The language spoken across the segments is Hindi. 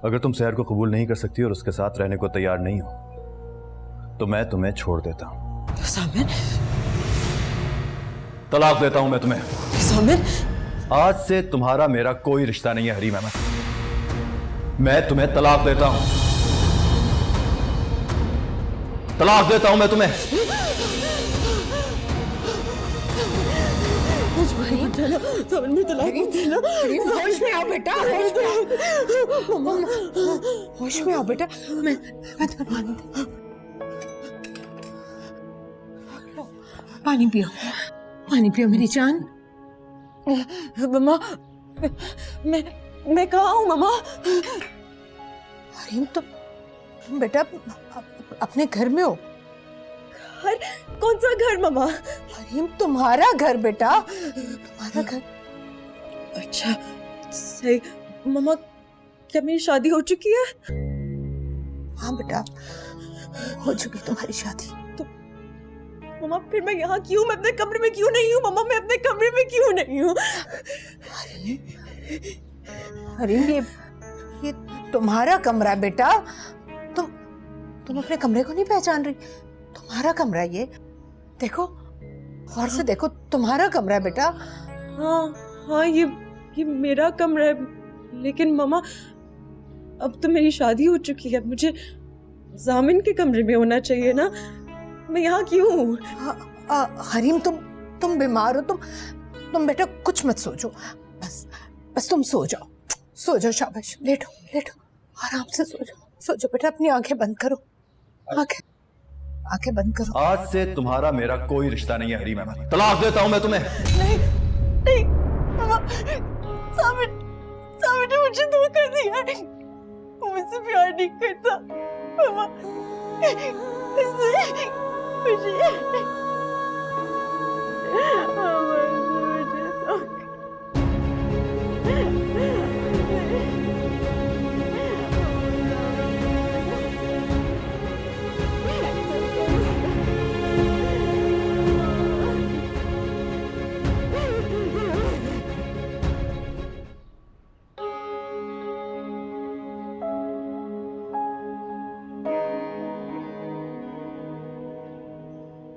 अगर तुम सहर को कबूल नहीं कर सकती और उसके साथ रहने को तैयार नहीं हो तो मैं तुम्हें छोड़ देता हूं। सामिन, तलाक देता हूं मैं तुम्हें। सामिन, आज से तुम्हारा मेरा कोई रिश्ता नहीं है हरीम अहमद। मैं तुम्हें तलाक देता हूं। तलाक देता हूं मैं तुम्हें। होश में आओ बेटा, होश में आओ बेटा। मैं तुम्हें पानी दे, पानी पियो, पानी पियो मेरी जान। मम्मा, मैं कहाँ हूँ मम्मा? हरीम, तुम बेटा अपने घर में हो। घर? कौन सा घर मम्मा? हरीम, तुम्हारा घर बेटा, तुम्हारा घर। अच्छा सही। मम्मा, क्या मेरी शादी हो चुकी है? हाँ बेटा, हो चुकी तुम्हारी शादी। तो मम्मा फिर मैं यहाँ क्यों? मैं अपने कमरे में क्यों नहीं हूँ? मम्मा मैं अपने कमरे में क्यों नहीं हूँ? हरीम, ये तुम्हारा कमरा है बेटा। तुम अपने कमरे को नहीं पहचान रही? तुम्हारा कमरा ये, देखो गौर से देखो, तुम्हारा कमरा है बेटा। हाँ, ये मेरा कमरा है, लेकिन मम्मा अब तो मेरी शादी हो चुकी है, मुझे जामिन के कमरे में होना चाहिए ना। मैं यहाँ क्यों हूँ? हरीम, तुम बीमार हो, तुम बेटा कुछ मत सोचो, बस तुम सो जाओ, शाबाश। लेटो, आराम से सो जाओ बेटा। अपनी आंखें बंद करो, आंखें बंद करो। आज से तुम्हारा मेरा कोई रिश्ता नहीं है हरीम अहमद। तलाक देता हूं मैं तुम्हें। नहीं मम्मा, सामिन ने मुझे धोखा दिया है, वो मुझसे प्यार नहीं करता मम्मा।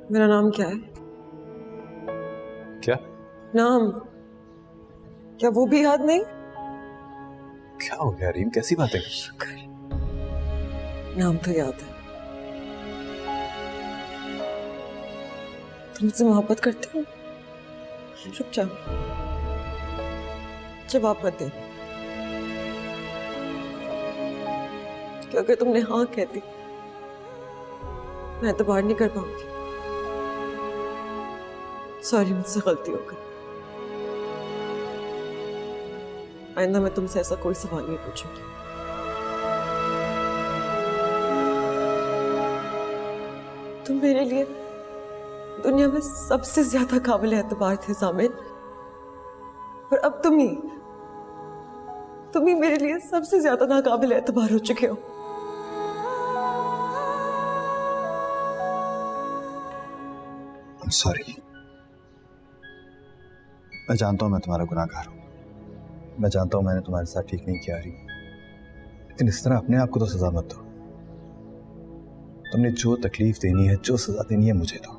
मेरा नाम क्या है? क्या नाम? क्या वो भी याद नहीं? क्या हो गया हरीम, कैसी बातें? शुक्र, नाम तो याद है। तुम मुझसे मोहब्बत करते हो? रुक जाओ, जवाब मत दे। क्या अगर तुमने हाँ कह दी, मैं तो बाहर नहीं कर पाऊंगी। सॉरी, मुझसे गलती हो गई। आइंदा मैं तुमसे ऐसा कोई सवाल नहीं पूछूंगी। तुम मेरे लिए दुनिया में सबसे ज्यादा काबिल एतबार थे जामिन, और अब तुम ही मेरे लिए सबसे ज्यादा नाकाबिल एतबार हो चुके हो। सॉरी, मैं जानता हूं मैं तुम्हारा गुनाहगार हूं। मैं जानता हूं मैंने तुम्हारे साथ ठीक नहीं किया रही, लेकिन इस तरह अपने आप को तो सजा मत दो। तुमने जो तकलीफ देनी है, जो सजा देनी है, मुझे दो।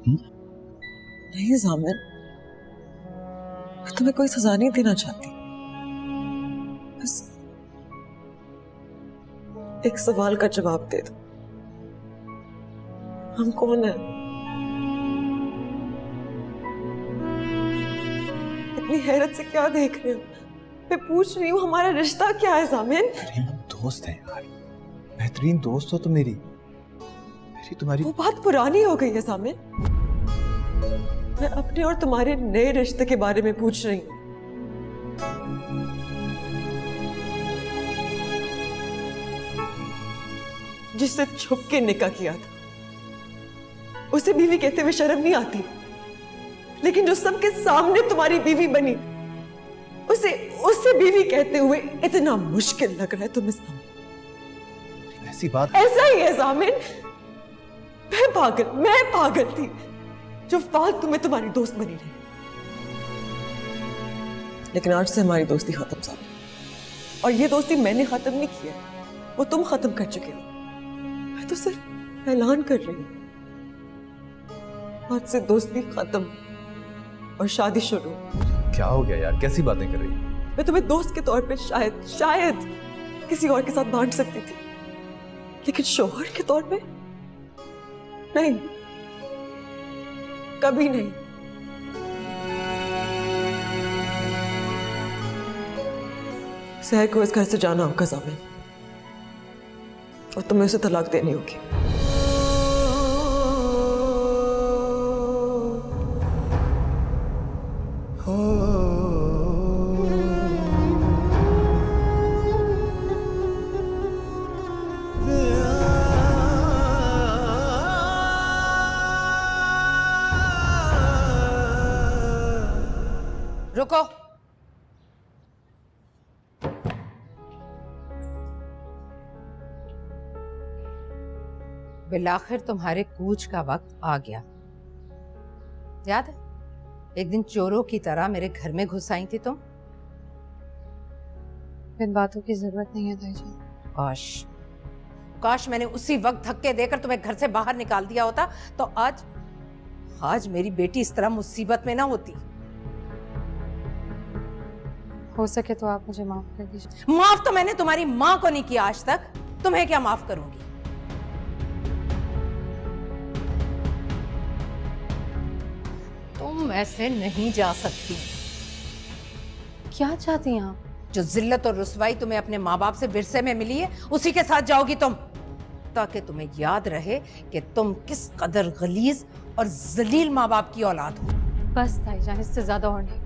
नहीं जामिन, मैं तुम्हें कोई सजा नहीं देना चाहती। बस एक सवाल का जवाब दे दो, हम कौन हैं? इतनी हैरत से क्या देख रहे हो? मैं पूछ रही हूँ, हमारा रिश्ता क्या है जामिन? दोस्त हैं यार, बेहतरीन दोस्त हो तुम मेरी तुम्हारी। वो बात पुरानी हो गई है जामिन। मैं अपने और तुम्हारे नए रिश्ते के बारे में पूछ रही हूँ। जिससे छुप के निकाह किया था, उसे बीवी कहते हुए शर्म नहीं आती, लेकिन जो सबके सामने तुम्हारी बीवी बनी, उसे बीवी कहते हुए इतना मुश्किल लग रहा है तुम्हें सामने। ऐसी बात? ऐसा ही है जामिन। मैं पागल थी जो फालतू में तुम्हारी दोस्त बनी रही, लेकिन आज से हमारी दोस्ती खत्म साहब। और ये दोस्ती मैंने खत्म नहीं की है, वो तुम खत्म कर चुके हो। मैं तो सिर्फ ऐलान कर रही हूँ, आज से दोस्ती खत्म और शादी शुरू। क्या हो गया यार, कैसी बातें कर रही है? मैं तुम्हें दोस्त के तौर पे शायद किसी और के साथ बांट सकती थी, लेकिन शौहर के तौर पे नहीं, कभी नहीं। सहर को इस घर से जाना होगा ज़ामिन, और तुम्हें उसे तलाक देनी होगी। रुको। बिलाखिर तुम्हारे कूच का वक्त आ गया। याद है एक दिन चोरों की तरह मेरे घर में घुस आई थी तुम? इन बातों की जरूरत नहीं है ताईजान। काश मैंने उसी वक्त धक्के देकर तुम्हें घर से बाहर निकाल दिया होता, तो आज मेरी बेटी इस तरह मुसीबत में ना होती। हो सके तो आप मुझे माफ कर दीजिए। माफ तो मैंने तुम्हारी माँ को नहीं किया आज तक, तुम्हें क्या माफ करूंगी? तुम ऐसे नहीं जा सकती। क्या चाहती हैं आप? जो जिल्लत और रुसवाई तुम्हें अपने माँ बाप से विरसे में मिली है, उसी के साथ जाओगी तुम, ताकि तुम्हें याद रहे कि तुम किस कदर गलीज और जलील माँ बाप की औलाद हो। बस ताईजान, इससे ज्यादा और नहीं।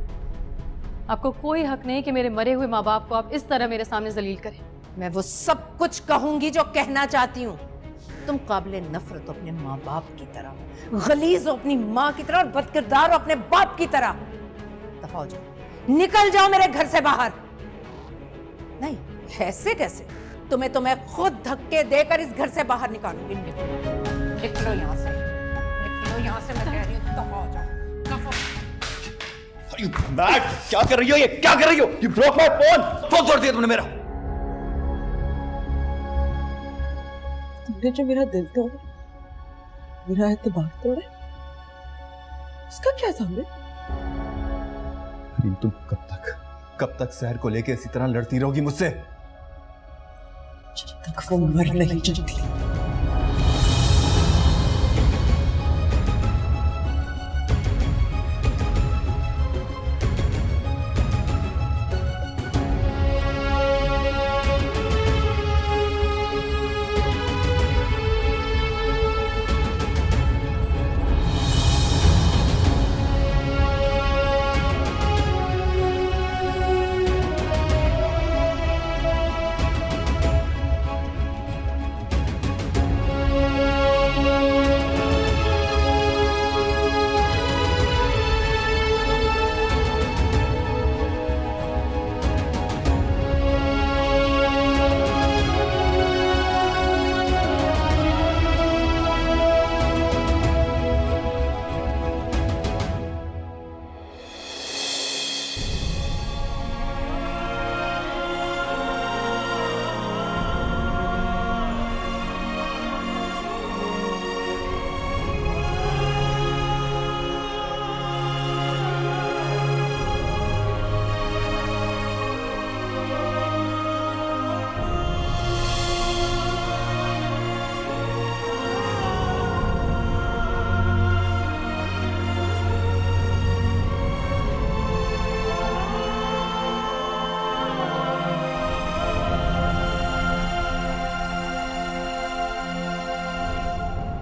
आपको कोई हक नहीं कि मेरे मरे हुए माँ बाप को आप इस तरह मेरे सामने जलील करें। मैं वो सब कुछ कहूंगी जो कहना चाहती हूँ। तुम काबिले नफरत हो अपने माँ बाप की तरह, गलीज हो अपनी माँ की तरह, और बदकिरदार हो अपने बाप की तरह। दफा हो जाओ, निकल जाओ मेरे घर से बाहर। नहीं, ऐसे कैसे? तुम्हें खुद धक्के देकर इस घर से बाहर निकालूंगी। निकलो यहाँ से, निकलो यहाँ से, मैं कह रही हूँ। दफा हो जाओ, दफा। मैट, क्या कर रही हो? ये क्या कर रही हो? You broke my phone! Phone तोड़ दिया तुमने मेरा। तुमने जो मेरा दिल तोड़ा, मेरा एतबार तोड़ा, उसका क्या ज़ामिन? तुम कब तक सहर को लेके इसी तरह लड़ती रहोगी मुझसे? जब तक वो मर नहीं जाती।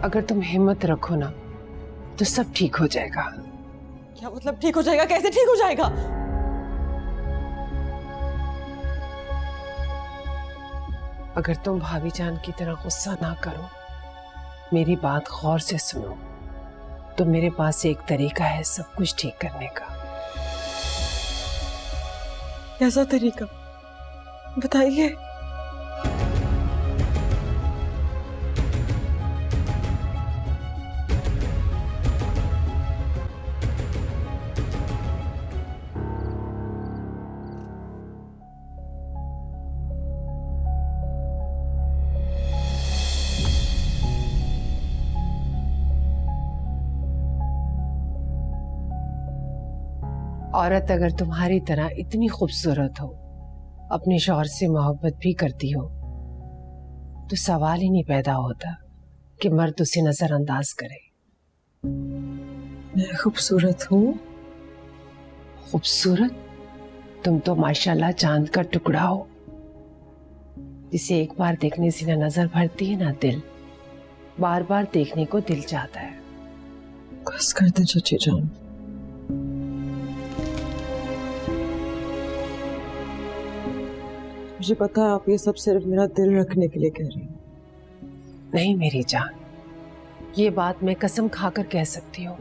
अगर तुम हिम्मत रखो ना तो सब ठीक हो जाएगा। क्या मतलब ठीक हो जाएगा? कैसे ठीक हो जाएगा? अगर तुम भाभी जान की तरह गुस्सा ना करो, मेरी बात गौर से सुनो, तो मेरे पास एक तरीका है सब कुछ ठीक करने का। कैसा तरीका? बताइए। औरत अगर तुम्हारी तरह इतनी खूबसूरत हो, अपने शौहर से मोहब्बत भी करती हो, तो सवाल ही नहीं पैदा होता कि मर्द उसे नजरअंदाज करे। मैं खूबसूरत हूँ? खूबसूरत? तुम तो माशाल्लाह चांद का टुकड़ा हो, जिसे एक बार देखने से ना नजर भरती है ना दिल, बार बार देखने को दिल चाहता है। बस कर दे चाची जान। मुझे पता है आप ये सब सिर्फ मेरा दिल रखने के लिए कह रही हैं। नहीं मेरी जान, ये बात मैं कसम खाकर कह सकती हूँ,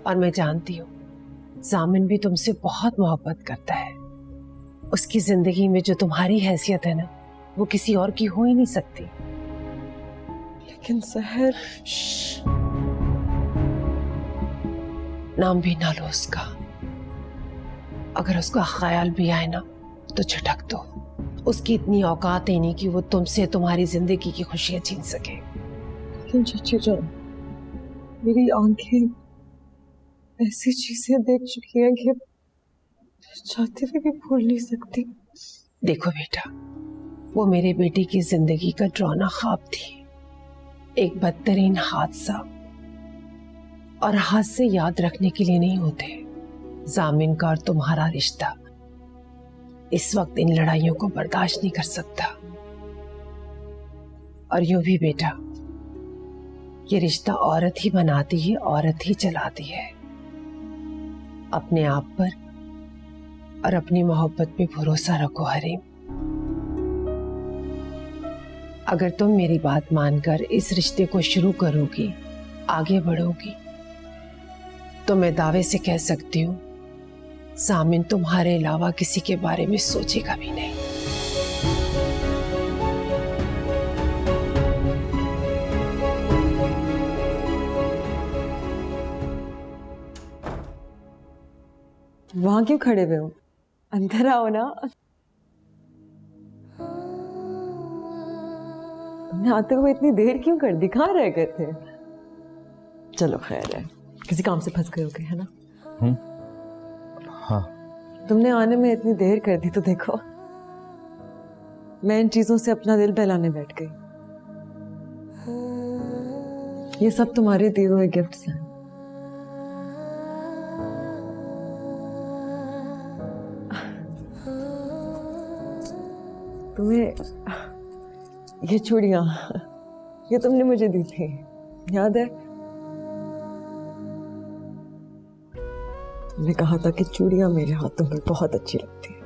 और मैं जानती हूँ जामिन भी तुमसे बहुत मोहब्बत करता है। उसकी जिंदगी में जो तुम्हारी हैसियत है ना, वो किसी और की हो ही नहीं सकती। लेकिन सहर, नाम भी ना लो उसका। अगर उसका ख्याल भी आए ना तो झटक दो। उसकी इतनी औकात ही नहीं कि वो तुमसे तुम्हारी जिंदगी की खुशियां छीन सके। लेकिन चाची जान, मेरी आंखें ऐसी चीजें देख चुकी हैं कि चाहते हुए भी भूल नहीं सकती। देखो बेटा, वो मेरे बेटे की जिंदगी का डरावना ख्वाब थी, एक बदतरीन हादसा। और हादसे याद रखने के लिए नहीं होते। जामिन का और तुम्हारा रिश्ता इस वक्त इन लड़ाइयों को बर्दाश्त नहीं कर सकता। और यूं भी बेटा, ये रिश्ता औरत ही बनाती है, औरत ही चलाती है। अपने आप पर और अपनी मोहब्बत पे भरोसा रखो हरीम। अगर तुम मेरी बात मानकर इस रिश्ते को शुरू करोगी, आगे बढ़ोगी, तो मैं दावे से कह सकती हूँ जामिन तुम्हारे अलावा किसी के बारे में सोचेगा भी नहीं। वहां क्यों खड़े हुए हो? अंदर आओ ना। तुमने आते हुए इतनी देर क्यों कर दी? कहाँ रह गए थे? चलो खैर है, किसी काम से फंस गए होगे, है ना? हाँ। तुमने आने में इतनी देर कर दी तो देखो, मैं इन चीजों से अपना दिल बहलाने बैठ गई। ये सब तुम्हारे दिए हुए गिफ्ट्स हैं। तुम्हें ये चूड़ियां, ये तुमने मुझे दी थी, याद है? तुमने कहा था कि चूड़ियां मेरे हाथों में बहुत अच्छी लगती है।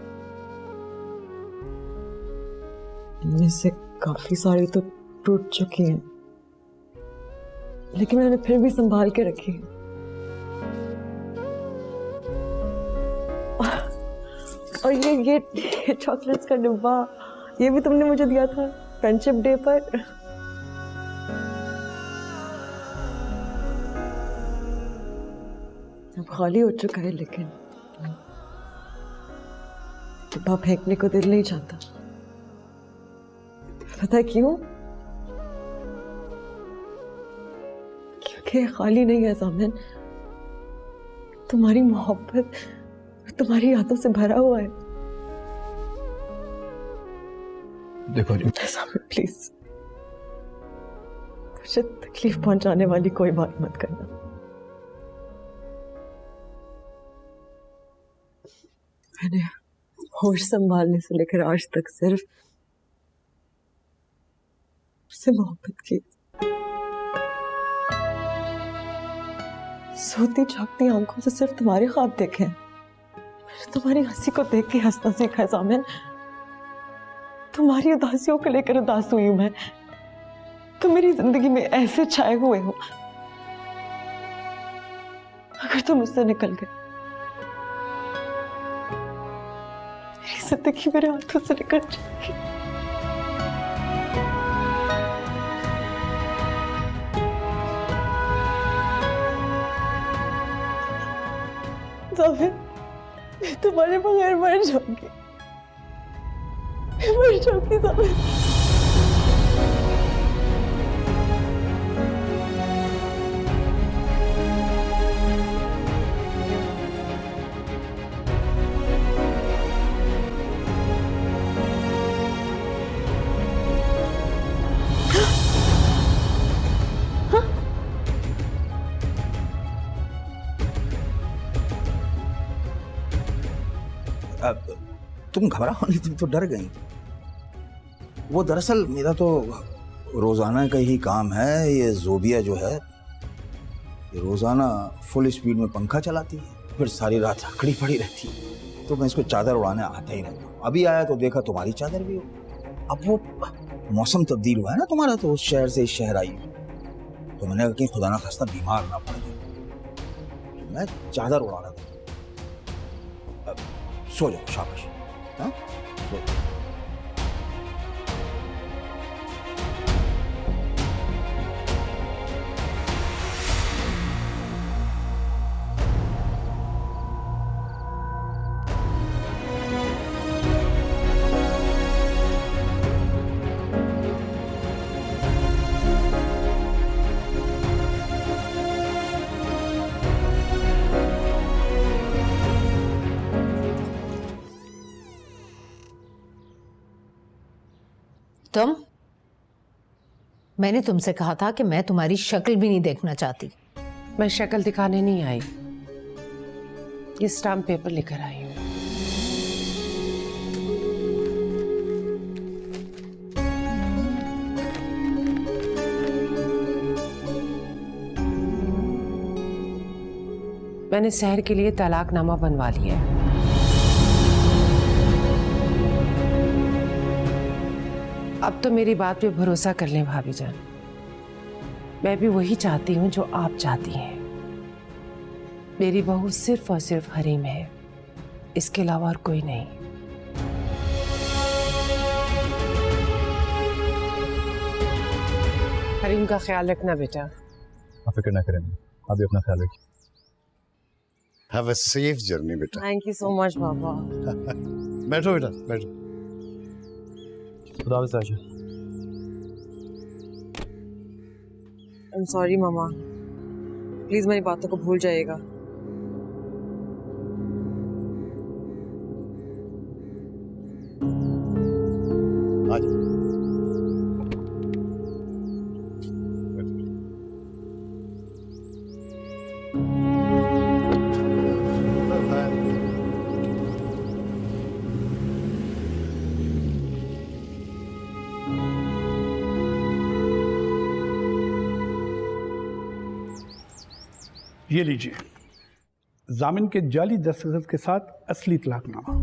इनमें से काफी सारी तो टूट चुकी हैं, लेकिन मैंने फिर भी संभाल के रखी है। और ये चॉकलेट्स का डिब्बा, ये भी तुमने मुझे दिया था फ्रेंडशिप डे पर। अब खाली हो चुका है, लेकिन डिब्बा फेंकने को दिल नहीं चाहता। पता है क्यों? क्योंकि खाली नहीं है जामिन, तुम्हारी मोहब्बत तुम्हारी यादों से भरा हुआ है। देखो जामिन प्लीज, मुझे तकलीफ पहुंचाने वाली कोई बात मत करना। मैंने होश संभालने से लेकर आज तक सिर्फ उससे मोहब्बत की। सोती जागती आंखों से सिर्फ तुम्हारे ख्वाब देखे हैं। मैंने तुम्हारी हंसी को देख के हंसना सीखा है जामिन। तुम्हारी उदासियों को लेकर उदास हुई हूं मैं। तुम मेरी जिंदगी में ऐसे छाए हुए हो, अगर तुम मुझसे निकल गए, मेरी जिंदगी मेरे हाथों से निकल जाएगी। जामिन, मैं तुम्हारे बगैर मर जाऊंगी, मैं मर जाऊंगी जामिन। तुम घबराओ नहीं, तुम तो डर गई। वो दरअसल मेरा तो रोजाना का ही काम है। ये जोबिया जो है ये रोजाना फुल स्पीड में पंखा चलाती है, फिर सारी रात खड़ी पड़ी रहती है, तो मैं इसको चादर उड़ाने आता ही रहता हूँ। अभी आया तो देखा तुम्हारी चादर भी हो। अब वो मौसम तब्दील हुआ है ना तुम्हारा, तो उस शहर से इस शहर आई, तो मैंने कहा कि खुदा ना खास्ता बीमार ना पड़ जाए, तो मैं चादर उड़ा रहा था। सो जाओ, शाबाश। हाँ, सो जाओ। तुम, मैंने तुमसे कहा था कि मैं तुम्हारी शक्ल भी नहीं देखना चाहती। मैं शक्ल दिखाने नहीं आई, ये स्टाम्प पेपर लेकर आई हूँ। मैंने शहर के लिए तलाकनामा बनवा लिया है। अब तो मेरी बात पे भरोसा कर लें भाभी जान। मैं भी वही चाहती हूँ जो आप चाहती हैं। मेरी बहू सिर्फ और सिर्फ हरीम है, इसके अलावा और कोई नहीं। हरीम का ख्याल रखना बेटा। आप फिक्र ना करें, आप भी अपना ख्याल रखिए। हैव अ सेफ जर्नी बेटा। थैंक यू सो मच पापा। बैठो बेटा, बैठो। खुदा हाफ़िज़ Ayesha. I am sorry mama, please मेरी बातों को भूल जाइएगा। आज ये लीजिए, जामिन के जाली दस्तखत के साथ असली तलाकनामा।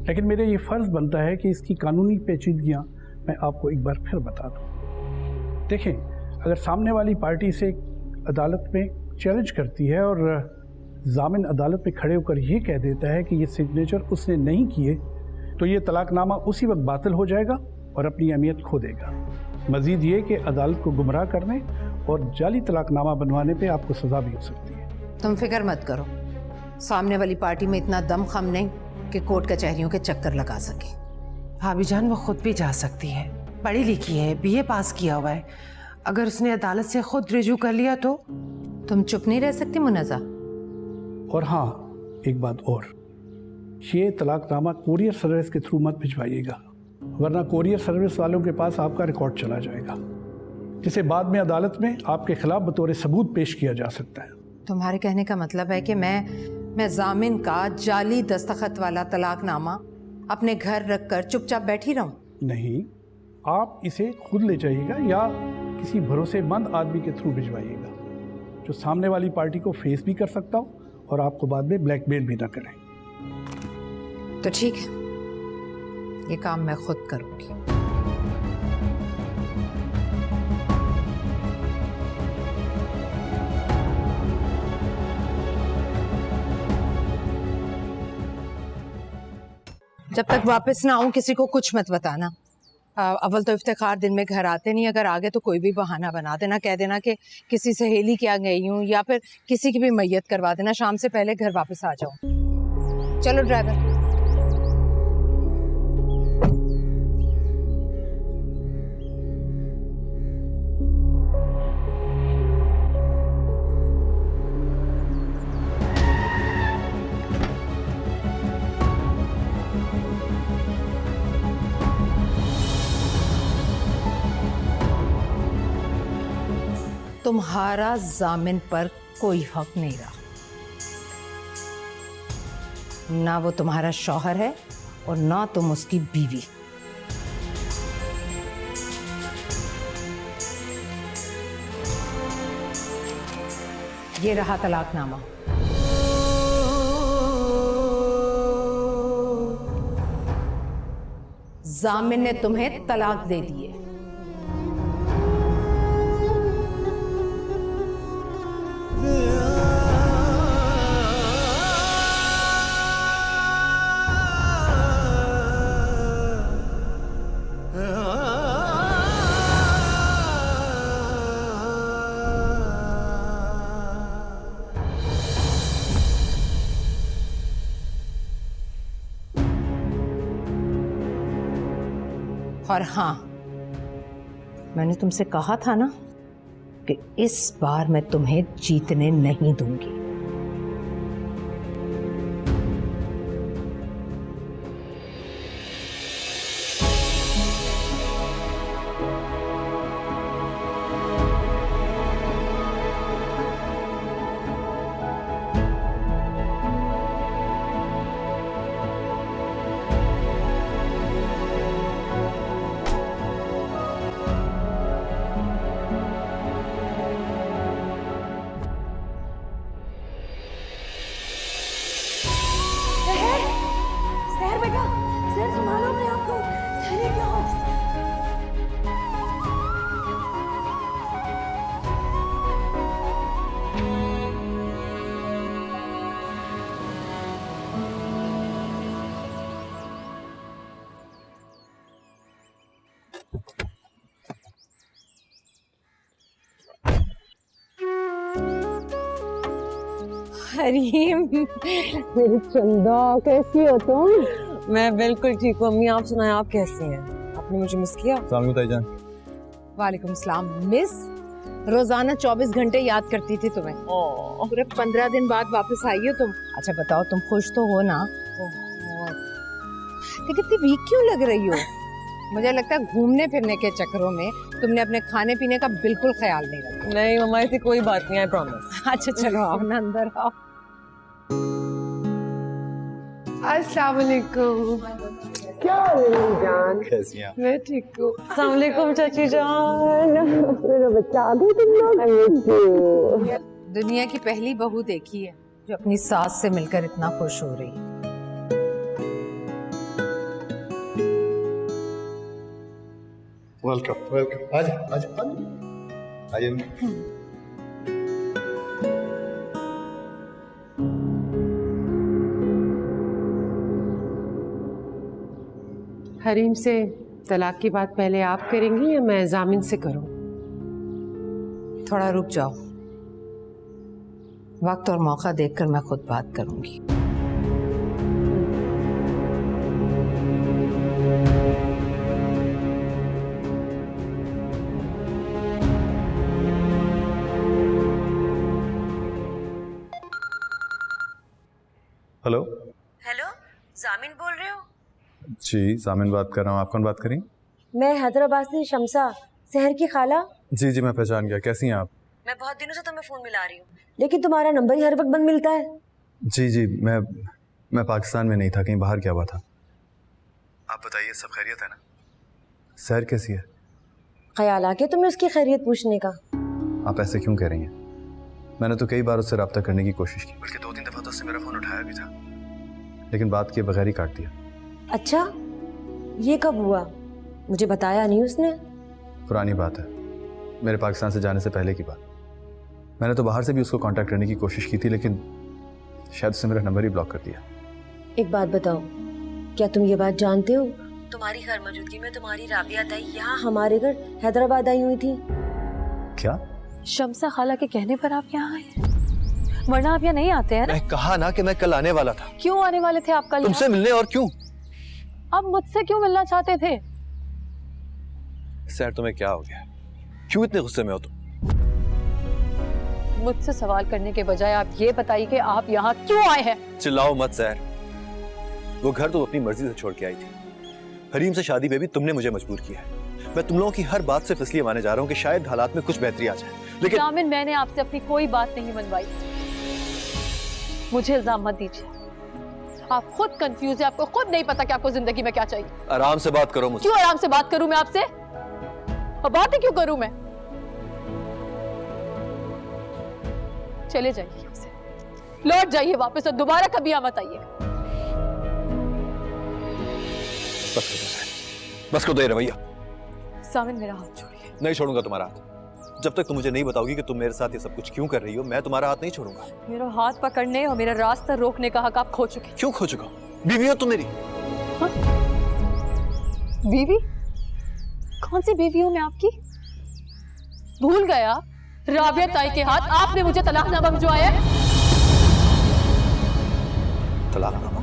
लेकिन मेरा ये फर्ज बनता है कि इसकी कानूनी पेचीदगियां मैं आपको एक बार फिर बता दूं। देखें, अगर सामने वाली पार्टी से अदालत में चैलेंज करती है और जामिन अदालत में खड़े होकर ये कह देता है कि ये सिग्नेचर उसने नहीं किए, तो ये तलाकनामा उसी वक्त बातिल हो जाएगा और अपनी अहमियत खो देगा। मजीद ये कि अदालत को गुमराह करने और जाली तलाकनामा बनवाने पे आपको सजा भी हो सकती है। तुम फिक्र मत करो, सामने वाली पार्टी में इतना दम खम नहीं कि कोर्ट कचहरियों के चक्कर लगा सके। भाभी जान वो खुद भी जा सकती है, पढ़ी लिखी है, बीए पास किया हुआ है। अगर उसने अदालत से खुद रिजू कर लिया तो? तुम चुप नहीं रह सकती मुनज़्ज़ा। और हाँ, एक बात और, ये तलाकनामा कोरियर सर्विस के थ्रू मत भिजवाइएगा, वरना कोरियर सर्विस वालों के पास आपका रिकॉर्ड चला जाएगा, जिसे बाद में अदालत में आपके खिलाफ बतौर सबूत पेश किया जा सकता है। तुम्हारे कहने का मतलब है कि मैं जामिन का जाली दस्तखत वाला तलाकनामा अपने घर रखकर चुपचाप बैठी रहूं? नहीं, आप इसे खुद ले जाइएगा या किसी भरोसेमंद आदमी के थ्रू भिजवाइएगा, जो सामने वाली पार्टी को फेस भी कर सकता हो और आपको बाद में ब्लैकमेल भी ना करे। तो ठीक है, ये काम मैं खुद करूंगी। जब तक वापस ना आऊं किसी को कुछ मत बताना। अव्वल तो इफ्तिखार दिन में घर आते नहीं, अगर आगे तो कोई भी बहाना बना देना, कह देना कि किसी सहेली के यहाँ गई हूँ या फिर किसी की भी मैयत करवा देना, शाम से पहले घर वापस आ जाओ। चलो ड्राइवर। तुम्हारा जामिन पर कोई हक नहीं रहा। ना वो तुम्हारा शौहर है और ना तुम उसकी बीवी। ये रहा तलाकनामा। जामिन ने तुम्हें तलाक दे दी है। और हाँ, मैंने तुमसे कहा था ना कि इस बार मैं तुम्हें जीतने नहीं दूंगी। हरीम, मेरी चंदा, कैसी हो तुम? मैं बिल्कुल ठीक हूँ अम्मी। आप सुनाएं, आप कैसी हैं? आपने मुझे मिस किया? ताईजान। वालेकुम सलाम। मिस, रोजाना 24 घंटे याद करती थी तुम्हें। पूरे 15 दिन बाद वापस आई हो तुम। अच्छा बताओ, तुम खुश तो हो ना? लेकिन इतनी वीक क्यों लग रही हो? मुझे लगता है घूमने फिरने के चक्करों में तुमने अपने खाने पीने का बिल्कुल ख्याल नहीं रखा। नहीं मम्मा, ऐसी कोई बात नहीं, आई प्रॉमिस। अच्छा चलो आओ ना, अंदर आओ। अस्सलाम वालेकुम। क्या हो रही है जान? कैसी हैं आप? मैं ठीक हूँ। अस्सलाम वालेकुम चाची जान। मेरा बच्चा आ गई तुम लोग? दुनिया की पहली बहू देखी है जो अपनी सास से मिलकर इतना खुश हो रही है। Welcome welcome. आजा आइए। हरीम से तलाक की बात पहले आप करेंगी या मैं जामिन से करूं? थोड़ा रुक जाओ, वक्त और मौका देखकर मैं खुद बात करूंगी। हेलो। हेलो, जामिन बोल रहे हो? जी जामिन बात कर रहा हूँ। आप कौन बात करें? मैं हैदराबाद से शम्सा, शहर की खाला। जी जी मैं पहचान गया। कैसी हैं आप? मैं बहुत दिनों से तुम्हें फोन मिला रही हूँ, लेकिन तुम्हारा नंबर ही हर वक्त बंद मिलता है। जी जी मैं पाकिस्तान में नहीं था, कहीं बाहर गया हुआ था। आप बताइए, सब खैरियत है ना? सहर कैसी है? ख्याल आ गया तुम्हें उसकी खैरियत पूछने का? आप ऐसे क्यों कह रही हैं? मैंने तो कई बार उससे रब्ता करने की कोशिश की, बल्कि 2-3 दफा तो उससे मेरा फोन उठाया भी था, लेकिन बात किए बगैर ही काट दिया। अच्छा, ये कब हुआ? मुझे बताया नहीं उसने। पुरानी बात है, मेरे पाकिस्तान से जाने से पहले की बात। मैंने तो बाहर से भी उसको कांटेक्ट करने की कोशिश की थी, लेकिन शायद उसने मेरा नंबर ही ब्लॉक कर दिया। एक बात बताओ, क्या तुम ये बात जानते हो तुम्हारी घर मौजूदगी में तुम्हारी राबिया ताई यहाँ हमारे घर हैदराबाद आई हुई थी? क्या? शम्सा खाला के कहने पर आप यहाँ आए, वरना आप यहाँ नहीं आते हैं ना? मैं कहा ना कि मैं कल आने वाला था। क्यों आने वाले थे आप कल? तुमसे मिलने। और क्यों? आप मुझसे क्यों मिलना चाहते थे? सर तुम्हें क्या हो गया? क्यों इतने गुस्से में हो तुम? मुझसे सवाल करने के बजाय आप ये बताइए कि आप यहाँ क्यों आए हैं? चिल्लाओ मत सर। वो घर तो अपनी मर्जी से छोड़ के आई थी। हरीम से शादी पे भी तुमने मुझे मजबूर किया है। मैं तुम लोगों की हर बात से इसलिए माने जा रहा हूँ कि शायद हालात में कुछ बेहतरी आ जाए, लेकिन जामिन, मैंने आपसे अपनी कोई बात नहीं मनवाई। मुझे इल्जाम मत दीजिए। आप खुद कंफ्यूज है, आपको खुद नहीं पता कि आपको जिंदगी में क्या चाहिए। आराम से बात करो मुझसे। क्यों आराम से बात करूं मैं आपसे? और बात ही क्यों करूं मैं? चले जाइए यहाँ से, लौट जाइए वापस और दोबारा कभी मत आइए। बस कर दो ये रवैया। सामिन मेरा हाथ छोड़िए। नहीं छोड़ूंगा तुम्हारा हाथ जब तक तुम मुझे नहीं बताओगी कि तुम मेरे साथ ये सब कुछ क्यों कर रही हो। मैं तुम्हारा हाथ नहीं छोड़ूंगा। मेरा हाथ पकड़ने और मेरा रास्ता रोकने का हक आप खो चुके हैं। क्यों खो चुका? बीवी हो तुम मेरी। हाँ? बीवी? कौन सी बीवी हूं मैं आपकी? भूल गया राबिया ताई के हाथ आपने मुझे तलाकनामा भिजवाया है। तलाकनामा?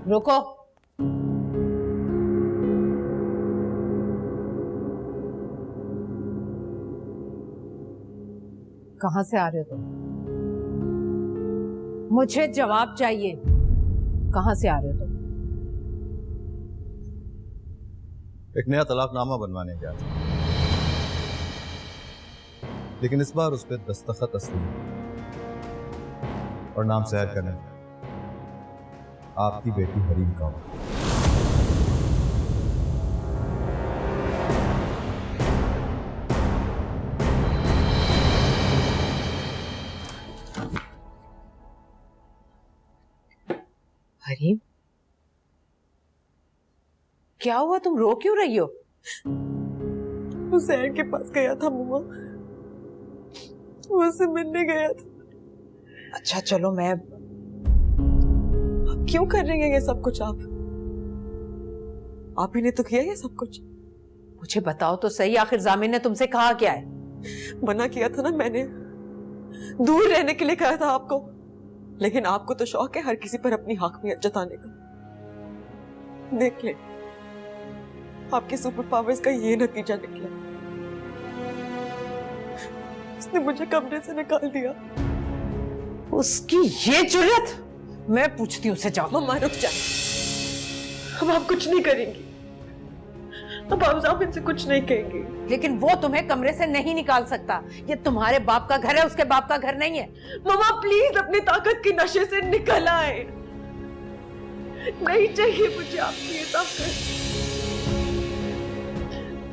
रुको। कहां से आ रहे हो तुम? मुझे जवाब चाहिए। कहां से आ रहे हो तुम? एक नया तलाकनामा बनवाने गया था, लेकिन इस बार उस पर दस्तखत असली और नाम सैर करने आपकी बेटी हरीम का। हरीम, क्या हुआ? तुम रो क्यों रही हो? वो सैर के पास गया था मम्मा, वो उससे मिलने गया था। अच्छा चलो, मैं क्यों कर रही हैं ये सब कुछ? आप ही ने तो किया ये सब कुछ। मुझे बताओ तो सही, आखिर जामिन ने तुमसे कहा क्या है? मना किया था ना मैंने, दूर रहने के लिए कहा था आपको, लेकिन आपको तो शौक है हर किसी पर अपनी हाकमियत जताने का। देख ले, आपके सुपर पावर्स का ये नतीजा निकला। उसने मुझे कमरे से निकाल दिया। उसकी ये जुर्रत! मैं पूछती हूँ उसे। जाओ। मम्मा रुक जाए, अब आप कुछ नहीं करेंगी, अब आप जामिन से कुछ नहीं कहेंगी। लेकिन वो तुम्हें कमरे से नहीं निकाल सकता। ये तुम्हारे बाप का घर है, उसके बाप का घर नहीं है। मम्मा प्लीज अपनी ताकत के नशे से निकल आए। नहीं चाहिए मुझे आपकी ये ताकत।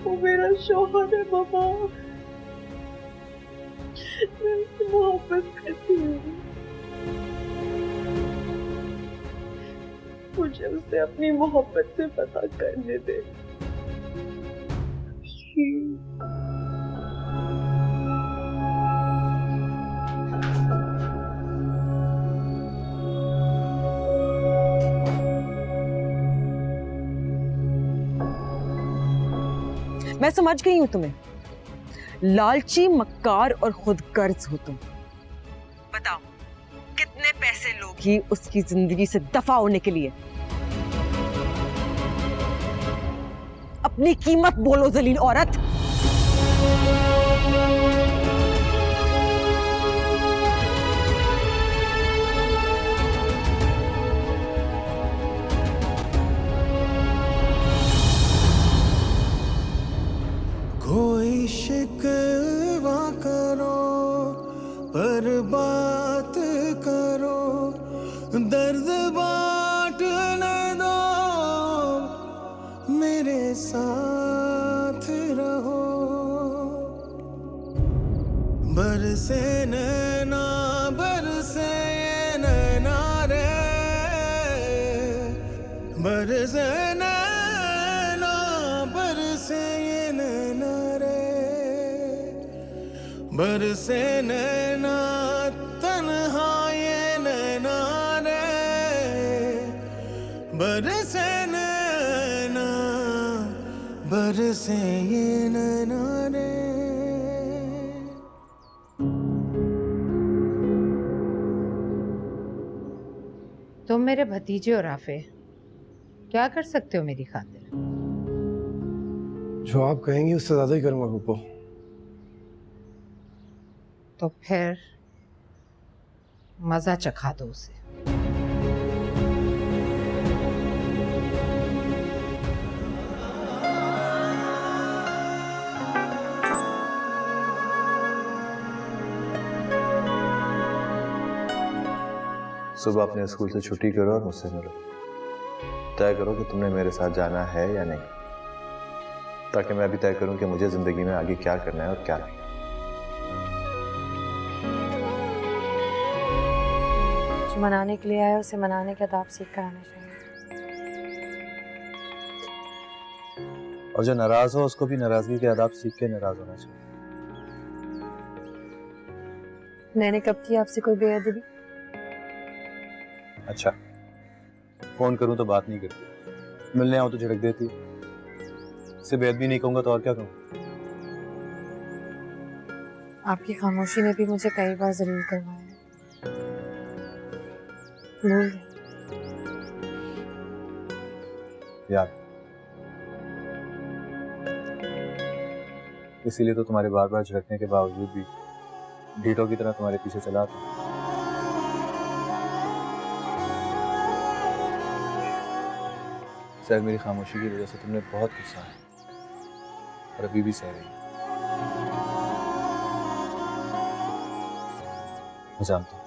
वो मेरा शौहर है मम्मा, मैं उससे मोहब्बत करती हूँ। मुझे उसे अपनी मोहब्बत से पता करने दे। मैं समझ गई हूं तुम्हें। लालची, मक्कार और खुदगर्ज हो तुम। बताओ कितने पैसे लोगी उसकी जिंदगी से दफा होने के लिए? अपनी कीमत बोलो जलील औरत। कोई शिकवा करो पर बात करो, दर्द बांटने दो, मेरे साथ रहो। बरसे नैना बरसे नैना रे, बरसे नैना बरसे नैना रे, बरसे नैना तन्हा ये नैना रे, बरसे नैना बरसे ये नैना रे। तुम मेरे भतीजे हो राफे, क्या कर सकते हो मेरी खातिर? जो आप कहेंगी उससे ज्यादा ही करूंगा गुप्पो। तो फिर मजा चखा दो उसे। सुबह अपने स्कूल से छुट्टी करो और मुझसे मिलो। तय करो कि तुमने मेरे साथ जाना है या नहीं, ताकि मैं भी तय करूं कि मुझे जिंदगी में आगे क्या करना है और क्या नहीं। जो मनाने के लिए आया उसे मनाने के आदाब सीख कर आना चाहिए। और जो नाराज हो उसको भी नाराजगी के आदाब सीख के नाराज होना चाहिए। मैंने कब की आपसे कोई बेअदबी? अच्छा, फोन करूं तो बात नहीं करती, मिलने आऊं तो झिड़क देती। इससे बेअदबी नहीं कहूंगा तो और क्या कहूं? आपकी खामोशी ने भी मुझे कई बार जलील करवाया है। भूल गए? याद, इसीलिए तो तुम्हारे बार बार झिड़कने के बावजूद भी ढीठों की तरह तुम्हारे पीछे चला था। शायद मेरी खामोशी की वजह से तुमने बहुत गुस्सा है और अभी भी सह रही है। मैं जानता हूं,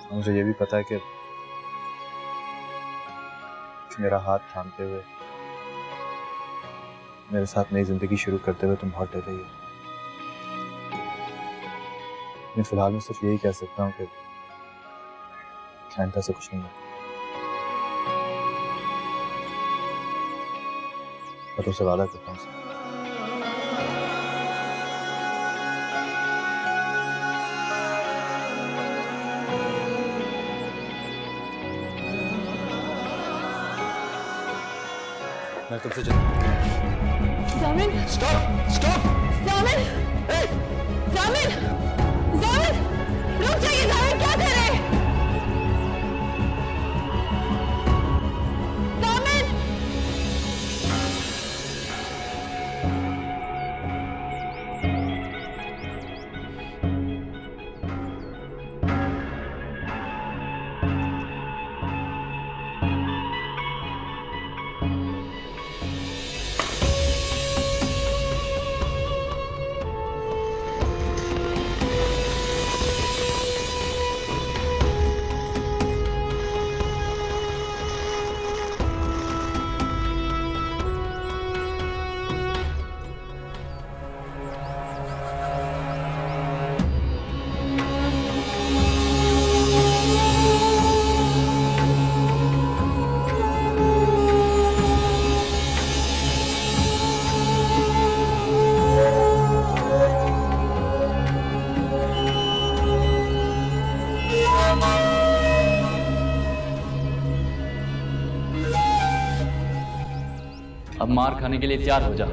और मुझे ये भी पता है कि मेरा हाथ थामते हुए मेरे साथ नई जिंदगी शुरू करते हुए तुम बहुत डर रही हो। मैं फिलहाल में सिर्फ यही कह सकता हूँ कि आइंदा से कुछ नहीं है। मैं तुमसे वादा करता हूँ। मैं तुमसे जामिन, स्टॉप स्टॉप जामिन, जामिन, जामिन, रुक जाइए जामिन, क्या कर रहे हैं? जामिन, अब मार खाने के लिए तैयार हो जा।